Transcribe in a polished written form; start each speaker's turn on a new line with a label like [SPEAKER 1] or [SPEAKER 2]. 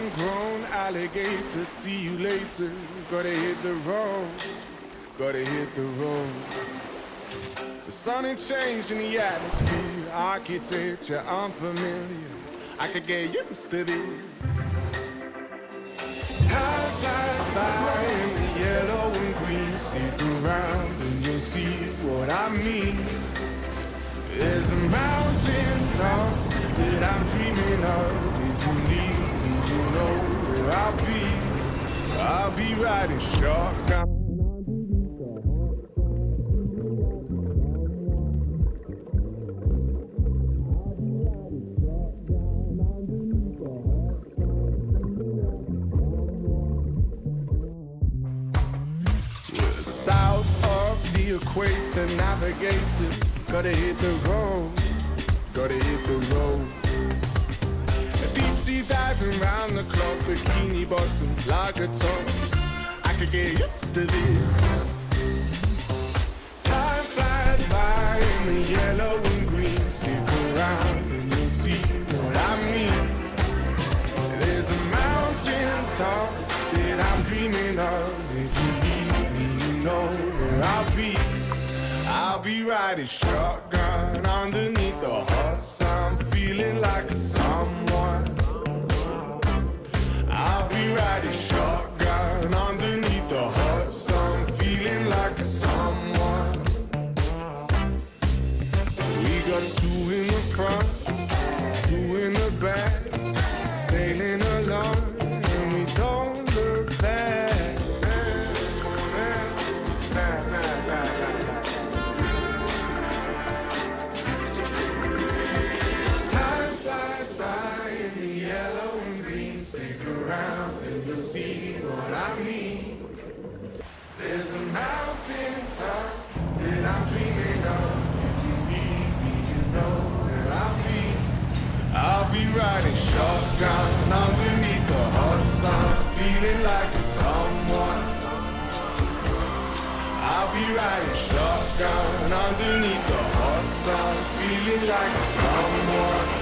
[SPEAKER 1] homegrown alligator. See you later. Gotta hit the road. Gotta hit the road. The sun ain't changing the atmosphere. Architecture unfamiliar. I could get used to this. Time flies by in the yellow and green. Stick around and you'll see what I mean. There's a mountain top that I'm dreaming of. If you need me, you know where I'll be. I'll be riding shotgun. South of the equator, navigator. Gotta hit the road, gotta hit the road. A deep sea diving round the clock, bikini bottoms, lager tops. I could get used to this. Time flies by in the yellow and green. Stick around and you'll see what I mean. There's a mountain top that I'm dreaming of. If you need me, you know where I'll be. I'll be riding shotgun underneath the hot sun, feeling like a someone. I'll be riding shotgun underneath the hot sun, feeling like a someone. We got two in the front, two in the back, sailing along, and we don't look back. Stick around and you'll see what I mean. There's a mountain top that I'm dreaming of. If you need me, you know where I'll be. I'll be riding shotgun underneath the hot sun, feeling like a someone. I'll be riding shotgun underneath the hot sun, feeling like a someone.